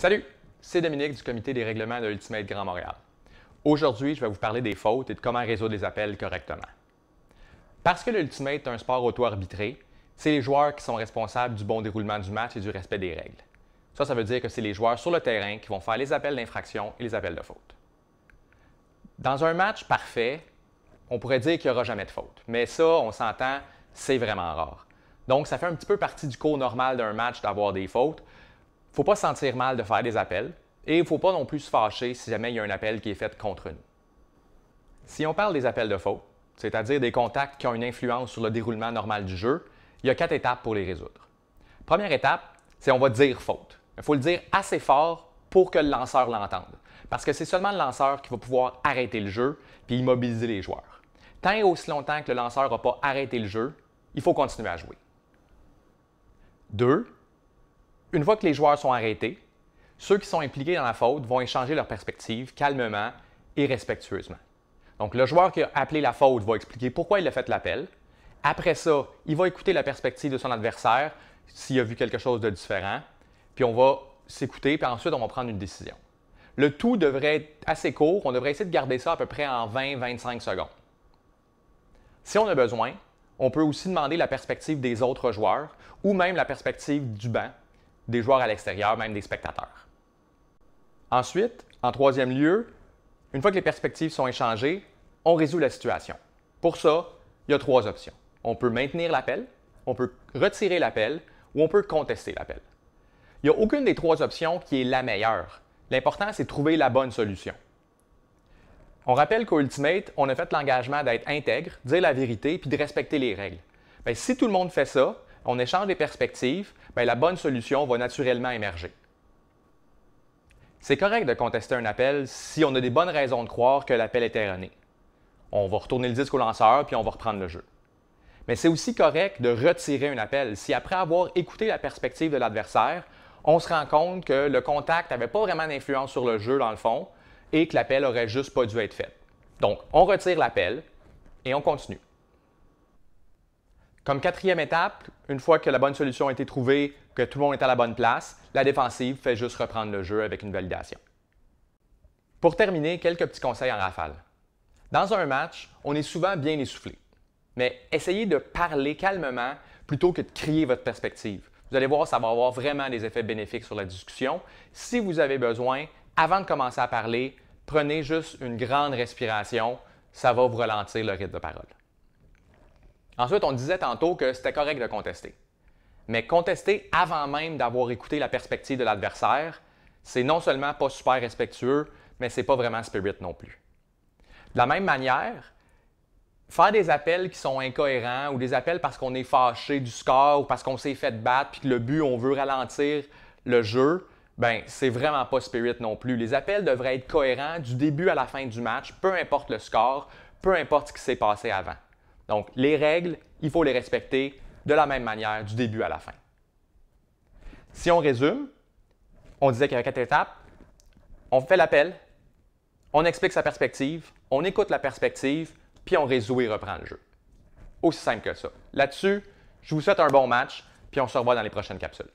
Salut, c'est Dominique du comité des règlements de l'Ultimate Grand Montréal. Aujourd'hui, je vais vous parler des fautes et de comment résoudre les appels correctement. Parce que l'Ultimate est un sport auto-arbitré, c'est les joueurs qui sont responsables du bon déroulement du match et du respect des règles. Ça veut dire que c'est les joueurs sur le terrain qui vont faire les appels d'infraction et les appels de faute. Dans un match parfait, on pourrait dire qu'il n'y aura jamais de faute. Mais ça, on s'entend, c'est vraiment rare. Donc, ça fait un petit peu partie du cours normal d'un match d'avoir des fautes. Il ne faut pas se sentir mal de faire des appels et il ne faut pas non plus se fâcher si jamais il y a un appel qui est fait contre nous. Si on parle des appels de faute, c'est-à-dire des contacts qui ont une influence sur le déroulement normal du jeu, il y a 4 étapes pour les résoudre. Première étape, c'est on va dire faute. Il faut le dire assez fort pour que le lanceur l'entende. Parce que c'est seulement le lanceur qui va pouvoir arrêter le jeu et immobiliser les joueurs. Tant et aussi longtemps que le lanceur n'a pas arrêté le jeu, il faut continuer à jouer. 2. Une fois que les joueurs sont arrêtés, ceux qui sont impliqués dans la faute vont échanger leur perspective calmement et respectueusement. Donc, le joueur qui a appelé la faute va expliquer pourquoi il a fait l'appel. Après ça, il va écouter la perspective de son adversaire s'il a vu quelque chose de différent. Puis on va s'écouter, puis ensuite on va prendre une décision. Le tout devrait être assez court. On devrait essayer de garder ça à peu près en 20-25 secondes. Si on a besoin, on peut aussi demander la perspective des autres joueurs ou même la perspective du banc, des joueurs à l'extérieur, même des spectateurs. Ensuite, en troisième lieu, une fois que les perspectives sont échangées, on résout la situation. Pour ça, il y a 3 options. On peut maintenir l'appel, on peut retirer l'appel ou on peut contester l'appel. Il n'y a aucune des 3 options qui est la meilleure. L'important, c'est de trouver la bonne solution. On rappelle qu'au Ultimate, on a fait l'engagement d'être intègre, dire la vérité puis de respecter les règles. Bien, si tout le monde fait ça, on échange les perspectives, bien, la bonne solution va naturellement émerger. C'est correct de contester un appel si on a des bonnes raisons de croire que l'appel est erroné. On va retourner le disque au lanceur puis on va reprendre le jeu. Mais c'est aussi correct de retirer un appel si après avoir écouté la perspective de l'adversaire, on se rend compte que le contact n'avait pas vraiment d'influence sur le jeu dans le fond et que l'appel n'aurait juste pas dû être fait. Donc, on retire l'appel et on continue. Comme 4e étape, une fois que la bonne solution a été trouvée, que tout le monde est à la bonne place, la défensive fait juste reprendre le jeu avec une validation. Pour terminer, quelques petits conseils en rafale. Dans un match, on est souvent bien essoufflé, mais essayez de parler calmement plutôt que de crier votre perspective. Vous allez voir, ça va avoir vraiment des effets bénéfiques sur la discussion. Si vous avez besoin, avant de commencer à parler, prenez juste une grande respiration, ça va vous ralentir le rythme de parole. Ensuite, on disait tantôt que c'était correct de contester. Mais contester avant même d'avoir écouté la perspective de l'adversaire, c'est non seulement pas super respectueux, mais c'est pas vraiment spirit non plus. De la même manière, faire des appels qui sont incohérents ou des appels parce qu'on est fâché du score ou parce qu'on s'est fait battre puis que le but, on veut ralentir le jeu, bien, c'est vraiment pas spirit non plus. Les appels devraient être cohérents du début à la fin du match, peu importe le score, peu importe ce qui s'est passé avant. Donc, les règles, il faut les respecter de la même manière du début à la fin. Si on résume, on disait qu'il y avait 4 étapes. On fait l'appel, on explique sa perspective, on écoute la perspective, puis on résout et reprend le jeu. Aussi simple que ça. Là-dessus, je vous souhaite un bon match, puis on se revoit dans les prochaines capsules.